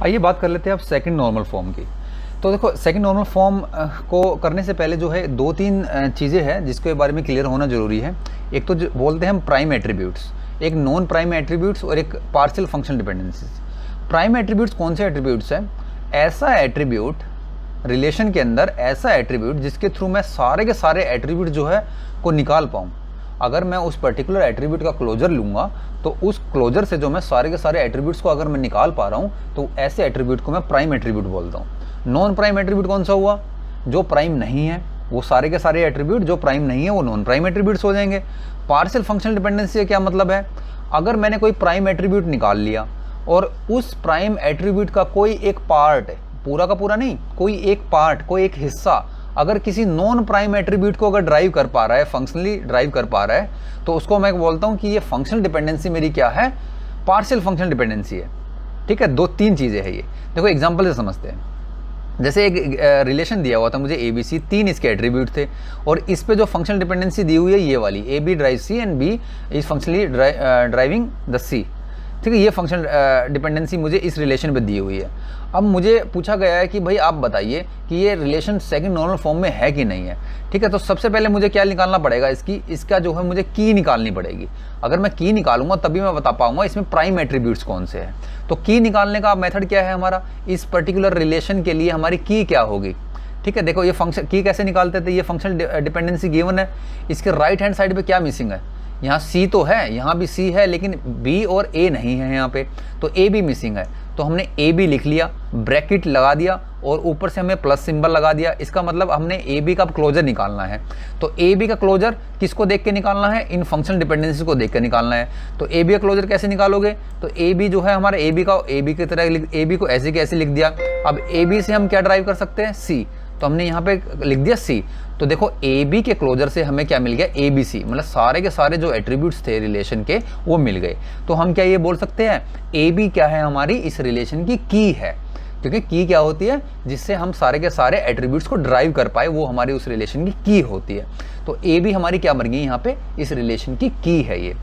आइए बात कर लेते हैं अब सेकंड नॉर्मल फॉर्म की। तो देखो सेकंड नॉर्मल फॉर्म को करने से पहले जो है दो तीन चीज़ें हैं जिसके बारे में क्लियर होना ज़रूरी है। एक तो बोलते हैं हम प्राइम एट्रीब्यूट्स, एक नॉन प्राइम एट्रीब्यूट्स और एक partial functional dependencies. Prime attributes कौन से एट्रीब्यूट्स हैं? ऐसा एट्रीब्यूट रिलेशन के अंदर, ऐसा एट्रीब्यूट जिसके थ्रू मैं सारे के सारे एट्रीब्यूट जो है को निकाल पाऊँ। अगर मैं उस पर्टिकुलर एट्रीब्यूट का क्लोजर लूँगा तो उस क्लोजर से जो मैं सारे के सारे एट्रीब्यूट्स को अगर मैं निकाल पा रहा हूँ तो ऐसे एट्रीब्यूट को मैं प्राइम एट्रीब्यूट बोलता हूँ। नॉन प्राइम एट्रीब्यूट कौन सा हुआ? जो प्राइम नहीं है, वो सारे के सारे एट्रीब्यूट जो प्राइम नहीं है वो नॉन प्राइम एट्रीब्यूट्स हो जाएंगे। पार्शियल फंक्शनल डिपेंडेंसी का क्या मतलब है? अगर मैंने कोई प्राइम एट्रीब्यूट निकाल लिया और उस प्राइम एट्रीब्यूट का कोई एक पार्ट, पूरा का पूरा नहीं, कोई एक पार्ट, कोई एक हिस्सा अगर किसी नॉन प्राइम एट्रीब्यूट को अगर ड्राइव कर पा रहा है, फंक्शनली ड्राइव कर पा रहा है, तो उसको मैं बोलता हूँ कि ये फंक्शनल डिपेंडेंसी मेरी क्या है? पार्शियल फंक्शनल डिपेंडेंसी है। ठीक है, दो तीन चीज़ें हैं ये। देखो एग्जांपल से समझते हैं। जैसे एक रिलेशन दिया हुआ था मुझे ABC, तीन इसके एट्रीब्यूट थे और इस पे जो फंक्शनल डिपेंडेंसी दी हुई है ये वाली, AB drive C and B is functionally driving the C। ठीक है, ये फंक्शनल डिपेंडेंसी मुझे इस रिलेशन पे दी हुई है। अब मुझे पूछा गया है कि भाई आप बताइए कि ये रिलेशन सेकंड नॉर्मल फॉर्म में है कि नहीं है। ठीक है, तो सबसे पहले मुझे क्या निकालना पड़ेगा? इसका जो है मुझे की निकालनी पड़ेगी। अगर मैं की निकालूंगा तभी मैं बता पाऊंगा इसमें प्राइम एट्रीब्यूट्स कौन से हैं। तो की निकालने का मेथड क्या है हमारा? इस पर्टिकुलर रिलेशन के लिए हमारी की क्या होगी? ठीक है, देखो ये फंक्शन की कैसे निकालते थे? ये फंक्शनल डिपेंडेंसी गिवन है, इसके राइट हैंड साइड पे क्या मिसिंग है? यहाँ C तो है, यहाँ भी C है, लेकिन B और A नहीं है यहाँ पे, तो A भी मिसिंग है। तो हमने AB लिख लिया, ब्रैकेट लगा दिया और ऊपर से हमें प्लस सिंबल लगा दिया। इसका मतलब हमने AB का क्लोजर निकालना है। तो AB का क्लोजर किसको देख के निकालना है? इन फंक्शनल डिपेंडेंसी को देख के निकालना है। तो AB का क्लोजर कैसे निकालोगे? तो AB जो है हमारा AB की तरह AB को ऐसे के ऐसे लिख दिया। अब AB से हम क्या ड्राइव कर सकते हैं? C, तो हमने यहाँ पे लिख दिया C। तो देखो AB के क्लोजर से हमें क्या मिल गया? ABC, मतलब सारे के सारे जो एट्रीब्यूट्स थे रिलेशन के वो मिल गए। तो हम क्या ये बोल सकते हैं AB क्या है? हमारी इस रिलेशन की की है, क्योंकि की क्या होती है? जिससे हम सारे के सारे एट्रीब्यूट्स को ड्राइव कर पाए, वो हमारी उस रिलेशन की होती है। तो AB हमारी क्या बन गई यहाँ पे? इस रिलेशन की है ये।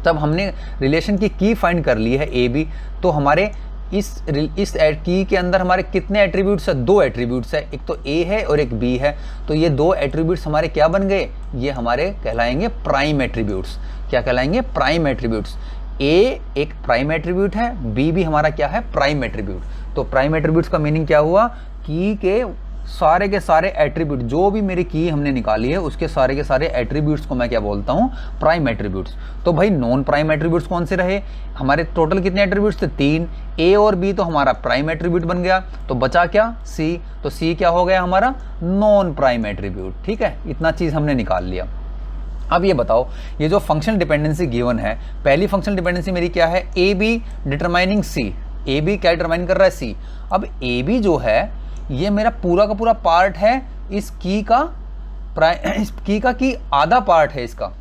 तब हमने रिलेशन की फाइंड कर ली है AB। तो हमारे इस की के अंदर हमारे कितने एट्रीब्यूट्स है? दो एट्रीब्यूट्स है, एक तो A है और एक B है। तो ये दो एट्रीब्यूट्स हमारे क्या बन गए? ये हमारे कहलाएंगे प्राइम एट्रीब्यूट्स। क्या कहलाएंगे? Prime attributes. A एक प्राइम एट्रीब्यूट है, B भी हमारा क्या है? Prime attribute. तो प्राइम एट्रीब्यूट्स का मीनिंग क्या हुआ? की के सारे एट्रीब्यूट, जो भी मेरी की हमने निकाली है उसके सारे के सारे एट्रीब्यूट्स को मैं क्या बोलता हूँ? Prime attributes. तो भाई नॉन प्राइम एट्रीब्यूट्स कौन से रहे? हमारे टोटल कितने एट्रीब्यूट्स थे? 3। A और B तो हमारा प्राइम एट्रीब्यूट बन गया, तो बचा क्या? C। तो C क्या हो गया हमारा? Non prime attribute. ठीक है, इतना चीज़ हमने निकाल लिया। अब ये बताओ, ये जो फंक्शनल डिपेंडेंसी गिवन है, पहली फंक्शनल डिपेंडेंसी मेरी क्या है? AB determining C। AB क्या डिटरमाइन कर रहा है? C। अब AB जो है ये मेरा पूरा का पूरा पार्ट है इस की का, इस की आधा पार्ट है इसका।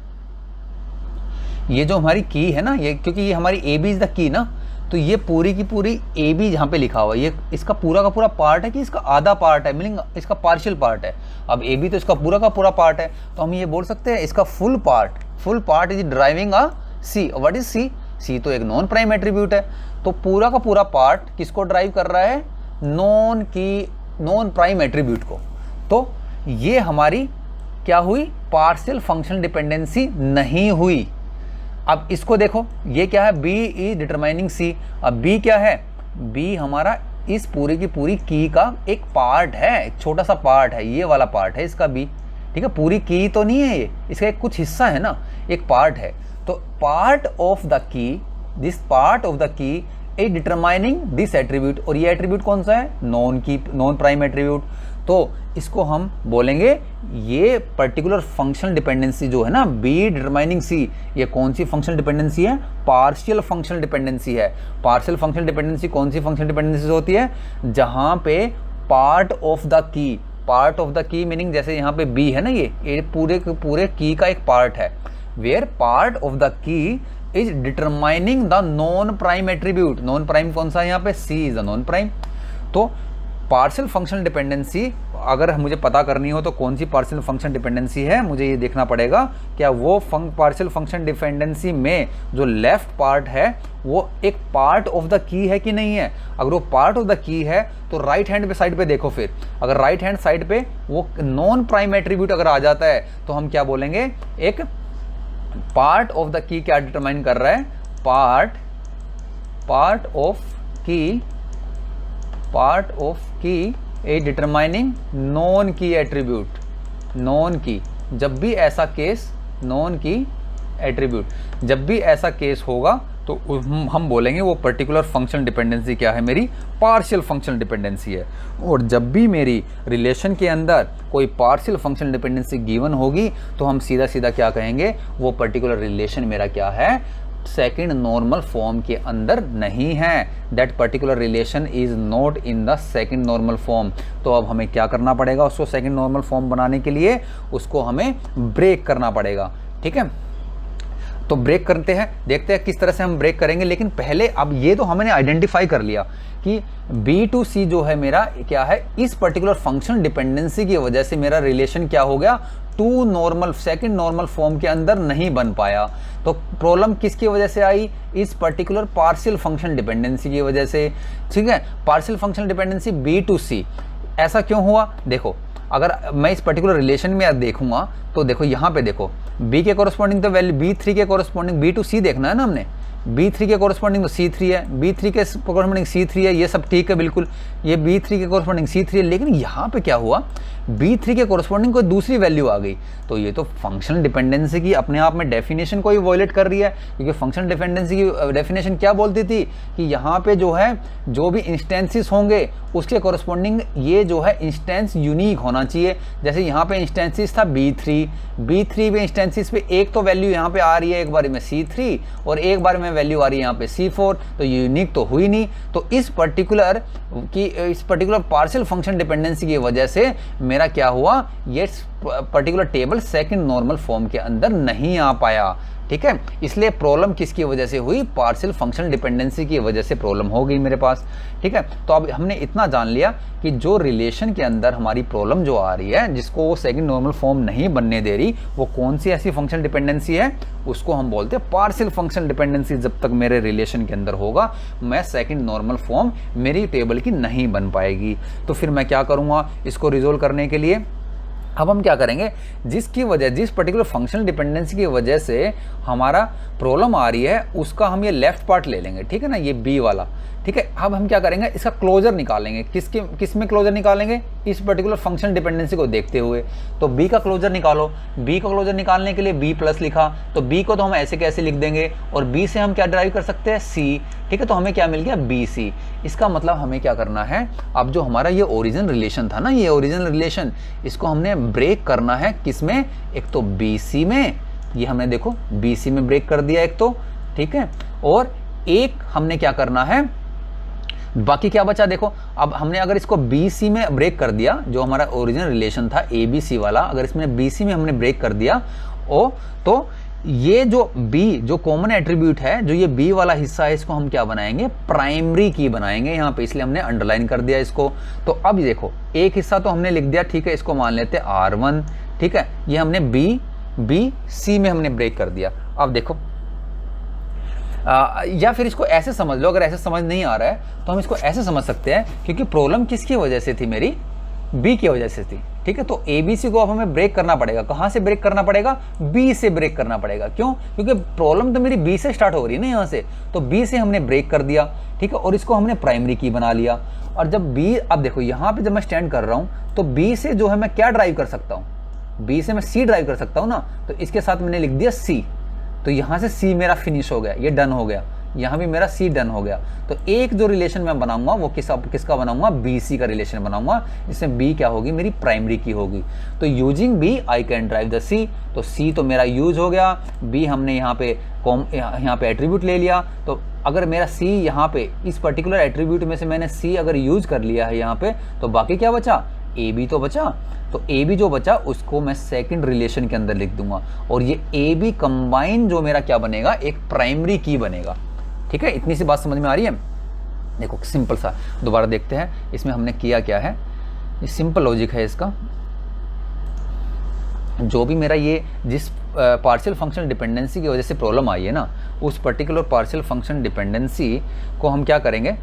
ये जो हमारी की है ना, ये क्योंकि ये हमारी AB इज द की ना, तो ये पूरी की पूरी AB जहाँ पे लिखा हुआ है, ये इसका पूरा का पूरा पार्ट है कि इसका आधा पार्ट है, मीनिंग इसका पार्शियल पार्ट है। अब AB तो इसका पूरा का पूरा पार्ट है, तो हम ये बोल सकते हैं इसका full part is driving a C। What is C? C तो एक नॉन प्राइम एट्रीब्यूट है। तो पूरा का पूरा पार्ट किसको ड्राइव कर रहा है? नॉन प्राइम एट्रीब्यूट को। तो ये हमारी क्या हुई? पार्शियल फंक्शनल डिपेंडेंसी नहीं हुई। अब इसको देखो, ये क्या है? B is determining C। अब B क्या है? B हमारा इस पूरी की पूरी की का एक पार्ट है, एक छोटा सा पार्ट है, ये वाला पार्ट है इसका B। ठीक है, पूरी की तो नहीं है ये, इसका एक कुछ हिस्सा है ना, एक पार्ट है। तो पार्ट ऑफ द की, this part of the key is determining this attribute. और ये एट्रीब्यूट कौन सा है? Non prime attribute. तो इसको हम बोलेंगे ये पर्टिकुलर फंक्शनल डिपेंडेंसी जो है ना, B डिटरमाइनिंग C, ये कौन सी फंक्शनल डिपेंडेंसी है? पार्शियल फंक्शनल डिपेंडेंसी है। पार्शियल फंक्शनल डिपेंडेंसी कौन सी फंक्शनल डिपेंडेंसी होती है? जहाँ पे पार्ट ऑफ द की मीनिंग जैसे यहाँ पे B है ना, ये पूरे के पूरे की का एक पार्ट है। Where part of the key is determining the non prime attribute. Non prime कौन सा है यहाँ पे? C is the non prime. तो पार्शियल फंक्शनल डिपेंडेंसी अगर मुझे पता करनी हो तो कौन सी पार्शियल फंक्शन डिपेंडेंसी है, मुझे ये देखना पड़ेगा क्या वो पार्शियल फंक्शन डिपेंडेंसी में जो लेफ्ट पार्ट है वो एक पार्ट ऑफ द की है कि नहीं है। अगर वो पार्ट ऑफ द की है तो राइट हैंड पे साइड पे देखो, फिर अगर राइट हैंड साइड पे वो नॉन प्राइम एट्रीब्यूट अगर आ जाता है तो हम क्या बोलेंगे, एक पार्ट ऑफ द की क्या डिटरमाइन कर रहा है, part of key a determining non key attribute, non key, जब भी ऐसा केस, नॉन की एट्रीब्यूट जब भी ऐसा केस होगा तो हम बोलेंगे वो पर्टिकुलर फंक्शनल डिपेंडेंसी क्या है, मेरी पार्शियल फंक्शनल डिपेंडेंसी है। और जब भी मेरी रिलेशन के अंदर कोई पार्शियल फंक्शनल डिपेंडेंसी गिवन होगी तो हम सीधा सीधा क्या कहेंगे, वो पर्टिकुलर रिलेशन मेरा क्या है, सेकेंड नॉर्मल फॉर्म के अंदर नहीं है, that particular relation is not in the second normal form. तो अब हमें क्या करना पड़ेगा, उसको सेकेंड नॉर्मल फॉर्म बनाने के लिए उसको हमें ब्रेक करना पड़ेगा। ठीक है, तो ब्रेक करते हैं, देखते हैं किस तरह से हम ब्रेक करेंगे। लेकिन पहले अब ये तो हमने आइडेंटिफाई कर लिया कि बी टू सी जो है मेरा क्या है, इस पर्टिकुलर फंक्शनल डिपेंडेंसी की वजह से मेरा रिलेशन क्या हो गया, to normal second normal form के अंदर नहीं बन पाया। तो प्रॉब्लम किसकी वजह से आई, इस पर्टिकुलर पार्शियल फंक्शनल डिपेंडेंसी की वजह से। ठीक है, partial functional dependency B to C, ऐसा क्यों हुआ, देखो अगर मैं इस पर्टिकुलर रिलेशन में देखूंगा तो देखो यहाँ पे देखो b के कोरस्पॉन्डिंग तो वैल्यू b3 के कोरस्पॉन्डिंग b2c देखना है ना हमने, b3 के कोरस्पॉन्डिंग तो c3 है, b3 के कोरस्पॉन्डिंग c3 है, ये सब ठीक है बिल्कुल, ये b3 के कोरस्पॉन्डिंग c3 है। लेकिन यहाँ पे क्या हुआ, b3 के कोरस्पॉन्डिंग कोई दूसरी वैल्यू आ गई, तो ये तो फंक्शनल डिपेंडेंसी की अपने आप में डेफिनेशन को ही वॉयलेट कर रही है। क्योंकि फंक्शनल डिपेंडेंसी की डेफिनेशन क्या बोलती थी कि यहाँ पे जो है जो भी इंस्टेंसेस होंगे उसके कोरस्पॉन्डिंग ये जो है इंस्टेंस यूनिक होना चाहिए। जैसे यहाँ पे इंस्टेंसेस था b3 पे इंस्टेंसेस पे एक तो वैल्यू यहाँ पे आ रही है एक बार में c3 और एक बार में वैल्यू आ रही है यहाँ पे c4, तो यूनिक तो हुई नहीं। तो इस पर्टिकुलर पार्शियल फंक्शन डिपेंडेंसी की वजह से मेरा क्या हुआ, ये particular table second normal form के अंदर नहीं आ पाया। ठीक है, इसलिए प्रॉब्लम किसकी वजह से हुई, पार्शियल फंक्शनल डिपेंडेंसी की वजह से प्रॉब्लम हो गई मेरे पास। ठीक है, तो अब हमने इतना जान लिया कि जो रिलेशन के अंदर हमारी प्रॉब्लम जो आ रही है, जिसको वो सेकंड नॉर्मल फॉर्म नहीं बनने दे रही, वो कौन सी ऐसी फंक्शनल डिपेंडेंसी है, उसको हम बोलते हैं पार्शियल फंक्शनल डिपेंडेंसी। जब तक मेरे रिलेशन के अंदर होगा मैं सेकंड नॉर्मल फॉर्म मेरी टेबल की नहीं बन पाएगी। तो फिर मैं क्या करूँगा, इसको रिजोल्व करने के लिए अब हम क्या करेंगे, जिस पर्टिकुलर फंक्शनल डिपेंडेंसी की वजह से हमारा प्रॉब्लम आ रही है उसका हम ये लेफ्ट पार्ट ले लेंगे। ठीक है ना, ये बी वाला। ठीक है, अब हम क्या करेंगे, इसका क्लोजर निकालेंगे। किस में क्लोजर निकालेंगे, इस पर्टिकुलर फंक्शनल डिपेंडेंसी को देखते हुए। तो बी का क्लोजर निकालो, बी का क्लोजर निकालने के लिए बी प्लस लिखा, तो बी को तो हम ऐसे कैसे लिख देंगे, और बी से हम क्या ड्राइव कर सकते हैं, सी। ठीक है, तो हमें क्या मिल गया, बी सी। इसका मतलब हमें क्या करना है, अब जो हमारा ये ओरिजिनल रिलेशन था ना, ये ओरिजिनल रिलेशन, इसको हमने ब्रेक करना है किसमें, एक तो बी सी में, ये हमने देखो बी सी में ब्रेक कर दिया एक तो। ठीक है, और एक हमने क्या करना है, बाकी क्या बचा देखो, अब हमने अगर इसको BC में ब्रेक कर दिया, जो हमारा ओरिजिनल रिलेशन था ABC वाला, अगर इसमें BC में हमने ब्रेक कर दिया तो ये जो B जो कॉमन एट्रीब्यूट है, जो ये B वाला हिस्सा है, इसको हम क्या बनाएंगे, प्राइमरी की बनाएंगे यहाँ पे, इसलिए हमने अंडरलाइन कर दिया इसको। तो अब देखो एक हिस्सा तो हमने लिख दिया, ठीक है, इसको मान लेते हैं R1। ठीक है, ये हमने BC में हमने ब्रेक कर दिया। अब देखो या फिर इसको ऐसे समझ लो, अगर ऐसे समझ नहीं आ रहा है तो हम इसको ऐसे समझ सकते हैं, क्योंकि प्रॉब्लम किसकी वजह से थी, मेरी बी की वजह से थी। ठीक है, तो ABC को अब हमें ब्रेक करना पड़ेगा। कहाँ से ब्रेक करना पड़ेगा, बी से ब्रेक करना पड़ेगा। क्यों, क्योंकि प्रॉब्लम तो मेरी बी से स्टार्ट हो रही है ना यहाँ से, तो बी से हमने ब्रेक कर दिया। ठीक है, और इसको हमने प्राइमरी की बना लिया। और जब बी, अब देखो यहाँ पे जब मैं स्टैंड कर रहा हूँ तो बी से जो है मैं क्या ड्राइव कर सकता हूँ, बी से मैं सी ड्राइव कर सकता हूँ ना, तो इसके साथ मैंने लिख दिया सी। तो यहाँ से C मेरा फिनिश हो गया, ये डन हो गया, यहाँ भी मेरा C डन हो गया। तो एक जो रिलेशन मैं बनाऊंगा वो किसका बनाऊंगा, BC का रिलेशन बनाऊंगा, जिसमें B क्या होगी, मेरी प्राइमरी की होगी। तो using B I can drive the C। तो C तो मेरा यूज हो गया, B हमने यहाँ पे एट्रीब्यूट ले लिया। तो अगर मेरा C यहाँ पे इस पर्टिकुलर एट्रीब्यूट में से मैंने C अगर यूज कर लिया है यहाँ पे, तो बाकी क्या बचा, AB तो बचा। तो AB जो बचा उसको मैं सेकंड रिलेशन के अंदर लिख दूंगा, और ये AB कंबाइन जो मेरा क्या बनेगा, एक प्राइमरी की बनेगा। ठीक है, इतनी सी बात समझ में आ रही है। देखो सिंपल सा दोबारा देखते हैं इसमें हमने किया क्या है। ये सिंपल लॉजिक है इसका। जो भी मेरा ये जिस पार्शियल फंक्शनल डिपेंडेंसी की वजह से प्रॉब्लम आई है ना, उस पर्टिकुलर पार्शियल फंक्शनल डिपेंडेंसी को हम क्या करेंगे,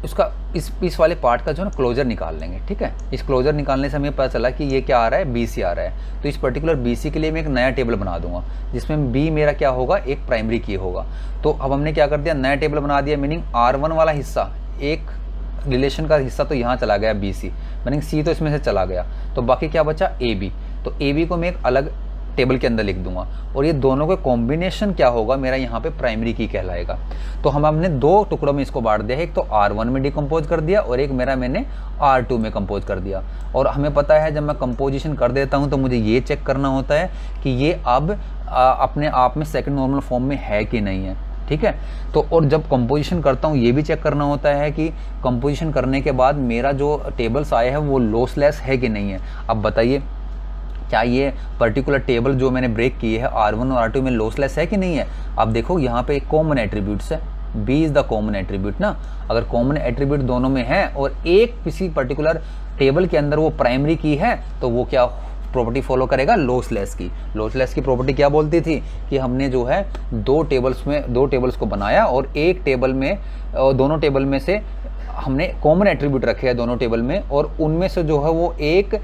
उसका इस वाले पार्ट का जो है ना क्लोजर निकाल लेंगे। ठीक है, इस क्लोजर निकालने से हमें पता चला कि ये क्या आ रहा है, BC आ रहा है। तो इस पर्टिकुलर BC के लिए मैं एक नया टेबल बना दूंगा जिसमें B मेरा क्या होगा, एक प्राइमरी की होगा। तो अब हमने क्या कर दिया, नया टेबल बना दिया, मीनिंग R1 वाला हिस्सा, एक रिलेशन का हिस्सा तो यहाँ चला गया BC, मीनिंग C तो इसमें से चला गया, तो बाकी क्या बचा AB। तो AB को मैं एक अलग टेबल के अंदर लिख दूंगा और ये दोनों का कॉम्बिनेशन क्या होगा, मेरा यहाँ पे प्राइमरी की कहलाएगा। तो हमने दो टुकड़ों में इसको बांट दिया है, एक तो R1 में डिकम्पोज कर दिया और एक मेरा मैंने R2 में कंपोज कर दिया। और हमें पता है जब मैं कंपोजिशन कर देता हूँ तो मुझे ये चेक करना होता है कि ये अब अपने आप में सेकंड नॉर्मल फॉर्म में है कि नहीं है। ठीक है, तो और जब कंपोजिशन करता हूँ ये भी चेक करना होता है कि कंपोजिशन करने के बाद मेरा जो टेबल्स आए हैं वो लॉसलेस है कि नहीं है। अब बताइए क्या ये पर्टिकुलर टेबल जो मैंने ब्रेक की है R1 और R2 में लॉसलेस है कि नहीं है। अब देखो यहाँ पे एक कॉमन एट्रीब्यूट्स है, B is the common attribute ना। अगर कॉमन एट्रीब्यूट दोनों में है और एक किसी पर्टिकुलर टेबल के अंदर वो प्राइमरी की है तो वो क्या प्रॉपर्टी फॉलो करेगा, लॉसलेस की। लॉसलेस की प्रॉपर्टी क्या बोलती थी कि हमने जो है दो टेबल्स को बनाया और एक टेबल में दोनों टेबल में से हमने कॉमन एट्रीब्यूट रखे हैं दोनों टेबल में, और उनमें से जो है वो एक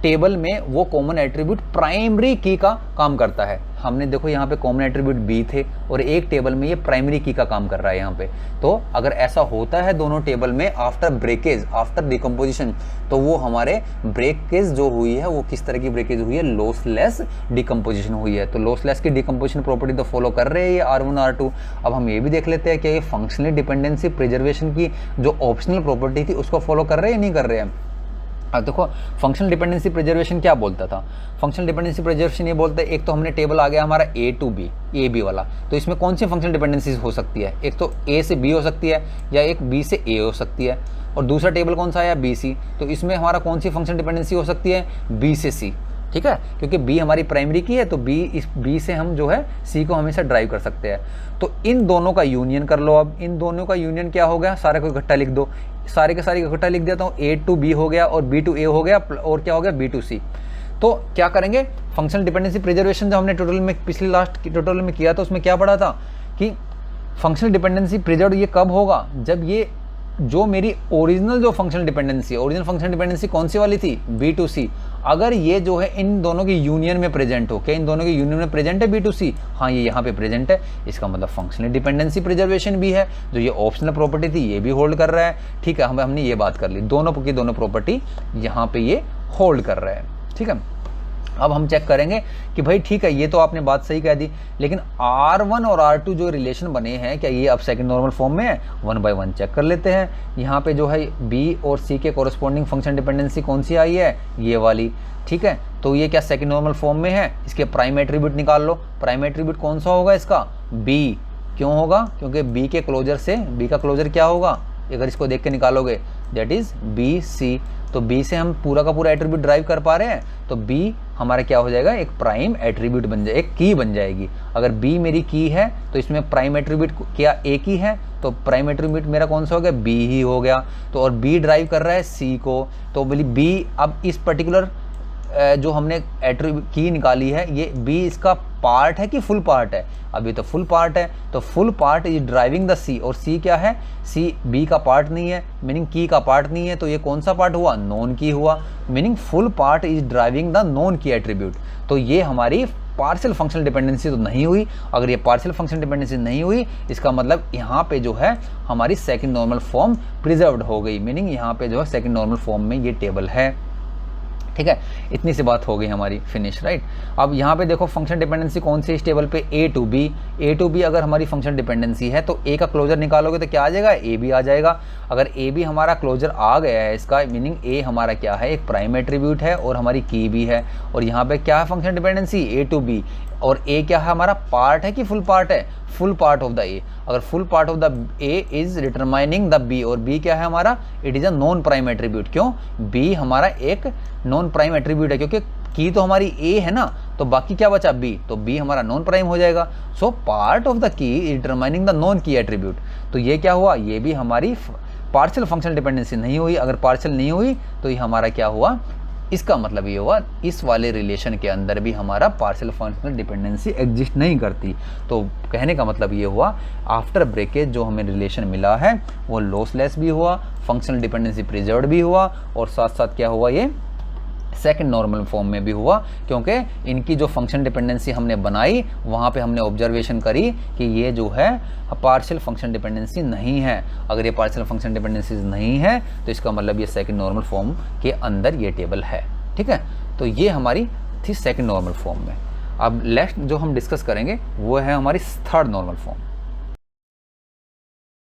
टेबल में वो कॉमन एट्रीब्यूट प्राइमरी की का काम करता है। हमने देखो यहाँ पे कॉमन एट्रीब्यूट B थे और एक टेबल में ये प्राइमरी की का काम कर रहा है यहाँ पे। तो अगर ऐसा होता है दोनों टेबल में आफ्टर ब्रेकेज, आफ्टर डिकम्पोजिशन, तो वो हमारे ब्रेकेज जो हुई है वो किस तरह की ब्रेकेज हुई है, लॉसलेस डिकम्पोजिशन हुई है। तो लॉसलेस की डिकम्पोजिशन प्रॉपर्टी तो फॉलो कर रहे हैं ये R1 R2। अब हम ये भी देख लेते हैं कि ये फंक्शनल डिपेंडेंसी प्रिजर्वेशन की जो ऑप्शनल प्रॉपर्टी थी उसको फॉलो कर रहे हैं या नहीं कर रहे हैं। अब देखो फंक्शनल डिपेंडेंसी प्रिजर्वेशन क्या बोलता था, फंक्शनल डिपेंडेंसी प्रिजर्वेशन ये बोलता है, एक तो हमने टेबल आ गया हमारा A to B, AB वाला, तो इसमें कौन सी फंक्शनल डिपेंडेंसीज हो सकती है, एक तो A से B हो सकती है या एक B से A हो सकती है, और दूसरा टेबल कौन सा आया BC, तो इसमें हमारा कौन सी फंक्शनल डिपेंडेंसी हो सकती है, B से C। ठीक है, क्योंकि B हमारी प्राइमरी की है तो इस B से हम जो है C को हमेशा ड्राइव कर सकते हैं। तो इन दोनों का यूनियन कर लो। अब इन दोनों का यूनियन क्या हो गया, सारे को इकट्ठा लिख दो, सारे के सारे इकट्ठा लिख देता हूँ, A to B हो गया और B to A हो गया और क्या हो गया B to C। तो क्या करेंगे, फंक्शनल डिपेंडेंसी प्रिजर्वेशन जो हमने टोटल में पिछले लास्ट टोटल में किया था उसमें क्या पढ़ा था कि फंक्शनल डिपेंडेंसी प्रिजर्व ये कब होगा, जब ये जो मेरी ओरिजिनल जो फंक्शनल डिपेंडेंसी है, ओरिजिनल फंक्शनल डिपेंडेंसी कौन सी वाली थी, B to C, अगर ये जो है इन दोनों की यूनियन में प्रेजेंट हो। क्या इन दोनों की यूनियन में प्रेजेंट है B to C, हाँ ये यहाँ पे प्रेजेंट है, इसका मतलब फंक्शनल डिपेंडेंसी प्रिजर्वेशन भी है। जो ये ऑप्शनल प्रॉपर्टी थी ये भी होल्ड कर रहा है। ठीक है, हमने ये बात कर ली, दोनों की दोनों प्रॉपर्टी यहाँ पे ये होल्ड कर रहा है। ठीक है, अब हम चेक करेंगे कि भाई ठीक है ये तो आपने बात सही कह दी, लेकिन R1 और R2 जो रिलेशन बने हैं क्या ये अब सेकंड नॉर्मल फॉर्म में है, 1 by 1 चेक कर लेते हैं। यहाँ पे जो है B और C के कॉरस्पॉन्डिंग फंक्शन डिपेंडेंसी कौन सी आई है, ये वाली। ठीक है, तो ये क्या सेकंड नॉर्मल फॉर्म में है, इसके प्राइम एट्रीब्यूट निकाल लो। प्राइम एट्रीब्यूट कौन सा होगा इसका, B। क्यों होगा, क्योंकि B के क्लोजर से, B का क्लोजर क्या होगा, अगर इसको देख के निकालोगे दैट इज BC। तो B से हम पूरा का पूरा एट्रीब्यूट ड्राइव कर पा रहे हैं, तो B हमारा क्या हो जाएगा, एक प्राइम एट्रीब्यूट बन जाए, एक की बन जाएगी। अगर B मेरी की है तो इसमें प्राइम एट्रीब्यूट क्या A की है, तो प्राइम एट्रीब्यूट मेरा कौन सा हो गया, B ही हो गया। तो और B ड्राइव कर रहा है C को, तो बोली B अब इस पर्टिकुलर जो हमने एट्रीब्यूट की निकाली है ये B इसका पार्ट है कि फुल पार्ट है, अभी तो फुल पार्ट है, तो full part is driving the C, और C क्या है, C B का पार्ट नहीं है, मीनिंग की का पार्ट नहीं है, तो ये कौन सा पार्ट हुआ, नॉन की हुआ, meaning full part is driving the non key attribute. तो ये हमारी पार्शियल फंक्शनल डिपेंडेंसी तो नहीं हुई। अगर ये पार्शियल फंक्शनल डिपेंडेंसी नहीं हुई इसका मतलब यहाँ पे जो है हमारी सेकंड नॉर्मल फॉर्म प्रिजर्व्ड हो गई, मीनिंग यहाँ पे जो है सेकंड नॉर्मल फॉर्म में ये टेबल है। ठीक है, इतनी सी बात हो गई हमारी, फिनिश, राइट। अब यहाँ पे देखो फंक्शन डिपेंडेंसी कौन सी इस टेबल पे, A to B। A to B अगर हमारी फंक्शन डिपेंडेंसी है तो A का क्लोजर निकालोगे तो क्या आ जाएगा, A भी आ जाएगा। अगर A भी हमारा क्लोजर आ गया है इसका, मीनिंग A हमारा क्या है, एक प्राइम एट्रीब्यूट है और हमारी की भी है। और यहाँ पे क्या है function dependency, A to B, और A क्या है हमारा, पार्ट है कि फुल पार्ट है, full part of the A। अगर full part of the A is determining the B, और B क्या है हमारा, it is a non prime attribute. क्यों, B हमारा एक नॉन प्राइम एट्रीब्यूट है, क्योंकि की तो हमारी A है ना, तो बाकी क्या बचा B, तो B हमारा नॉन प्राइम हो जाएगा। सो पार्ट ऑफ द की determining the non key attribute. तो ये क्या हुआ, ये भी हमारी पार्शियल फंक्शनल डिपेंडेंसी नहीं हुई, अगर पार्शियल नहीं हुई तो ये हमारा क्या हुआ, इसका मतलब ये हुआ इस वाले रिलेशन के अंदर भी हमारा पार्शियल फंक्शनल डिपेंडेंसी एग्जिस्ट नहीं करती। तो कहने का मतलब ये हुआ आफ्टर ब्रेकेज जो हमें रिलेशन मिला है वो लॉसलेस भी हुआ, फंक्शनल डिपेंडेंसी प्रिजर्व भी हुआ, और साथ साथ क्या हुआ, ये सेकंड नॉर्मल फॉर्म में भी हुआ, क्योंकि इनकी जो फंक्शन डिपेंडेंसी हमने बनाई वहाँ पे हमने ऑब्जर्वेशन करी कि ये जो है पार्शियल फंक्शन डिपेंडेंसी नहीं है। अगर ये पार्शियल फंक्शन डिपेंडेंसी नहीं है तो इसका मतलब ये सेकंड नॉर्मल फॉर्म के अंदर ये टेबल है। ठीक है, तो ये हमारी थी सेकंड नॉर्मल फॉर्म में। अब नेक्स्ट जो हम डिस्कस करेंगे वो है हमारी थर्ड नॉर्मल फॉर्म।